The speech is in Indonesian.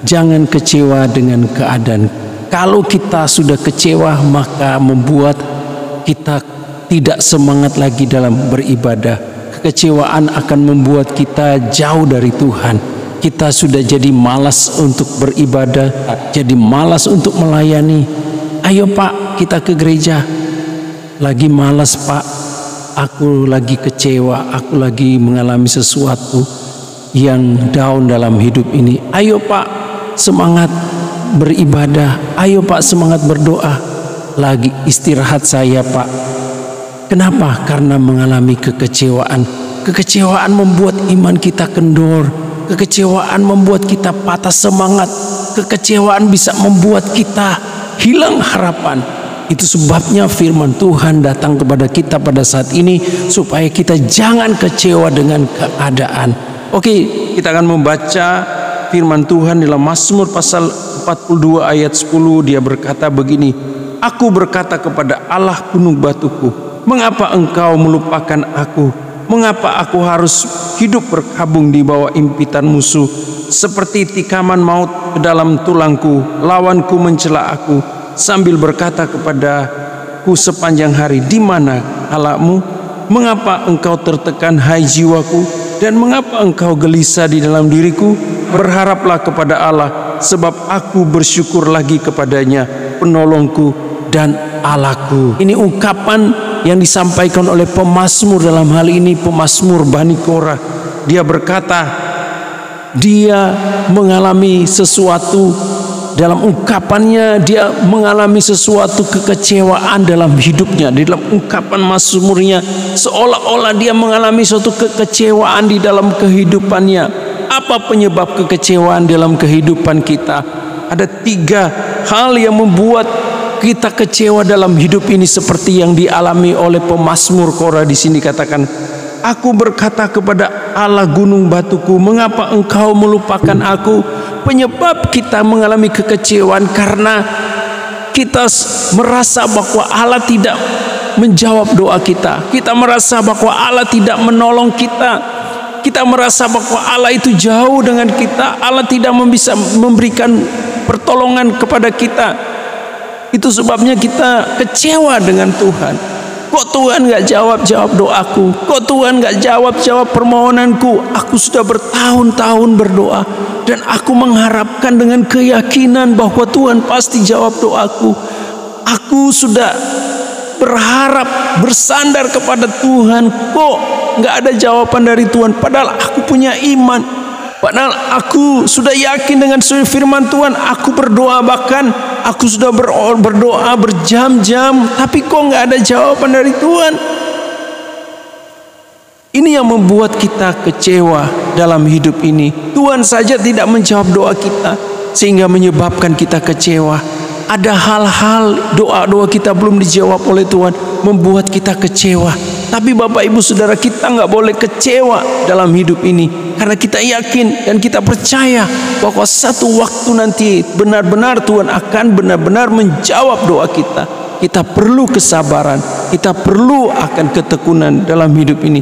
Jangan kecewa dengan keadaan. Kalau kita sudah kecewa, maka membuat kita tidak semangat lagi dalam beribadah. Kekecewaan akan membuat kita jauh dari Tuhan. Kita sudah jadi malas untuk beribadah, jadi malas untuk melayani. Ayo Pak, kita ke gereja. Lagi malas Pak, aku lagi kecewa, aku lagi mengalami sesuatu yang down dalam hidup ini. Ayo Pak, semangat beribadah. Ayo Pak, semangat berdoa. Lagi istirahat saya Pak. Kenapa? Karena mengalami kekecewaan. Kekecewaan membuat iman kita kendor. Kekecewaan membuat kita patah semangat. Kekecewaan bisa membuat kita hilang harapan. Itu sebabnya firman Tuhan datang kepada kita pada saat ini, supaya kita jangan kecewa dengan keadaan. Oke, kita akan membaca firman Tuhan dalam Mazmur pasal 42 ayat 10. Dia berkata begini, "Aku berkata kepada Allah gunung batuku, mengapa engkau melupakan aku? Mengapa aku harus hidup berkabung di bawah impitan musuh? Seperti tikaman maut ke dalam tulangku, lawanku mencela aku, sambil berkata kepadaku sepanjang hari, di mana Allahmu? Mengapa engkau tertekan, hai jiwaku? Dan mengapa engkau gelisah di dalam diriku? Berharaplah kepada Allah, sebab aku bersyukur lagi kepadanya, penolongku dan Allahku." Ini ungkapan yang disampaikan oleh pemazmur, dalam hal ini pemazmur Bani Korah. Dia berkata, dia mengalami sesuatu, dalam ungkapannya dia mengalami sesuatu kekecewaan dalam hidupnya. Di dalam ungkapan mazmurnya, seolah-olah dia mengalami suatu kekecewaan di dalam kehidupannya. Apa penyebab kekecewaan dalam kehidupan kita? Ada 3 hal yang membuat kita kecewa dalam hidup ini, seperti yang dialami oleh pemazmur Korah di sini. Katakan, "Aku berkata kepada Allah gunung batuku, mengapa engkau melupakan aku?" Penyebab kita mengalami kekecewaan karena kita merasa bahwa Allah tidak menjawab doa kita. Kita merasa bahwa Allah tidak menolong kita. Kita merasa bahwa Allah itu jauh dengan kita. Allah tidak bisa memberikan pertolongan kepada kita. Itu sebabnya kita kecewa dengan Tuhan. Kok Tuhan gak jawab doaku? Kok Tuhan gak jawab permohonanku? Aku sudah bertahun-tahun berdoa, dan aku mengharapkan dengan keyakinan bahwa Tuhan pasti jawab doaku. Aku sudah berharap, bersandar kepada Tuhan. Kok gak ada jawaban dari Tuhan? Padahal aku punya iman. Padahal aku sudah yakin dengan firman Tuhan. Aku berdoa, bahkan aku sudah berdoa berjam-jam, tapi kok nggak ada jawaban dari Tuhan? Ini yang membuat kita kecewa dalam hidup ini. Tuhan saja tidak menjawab doa kita, sehingga menyebabkan kita kecewa. Ada hal-hal, doa-doa kita belum dijawab oleh Tuhan, membuat kita kecewa. Tapi Bapak Ibu Saudara, kita nggak boleh kecewa dalam hidup ini, karena kita yakin dan kita percaya bahwa satu waktu nanti benar-benar Tuhan akan benar-benar menjawab doa kita. Kita perlu kesabaran, kita perlu akan ketekunan dalam hidup ini.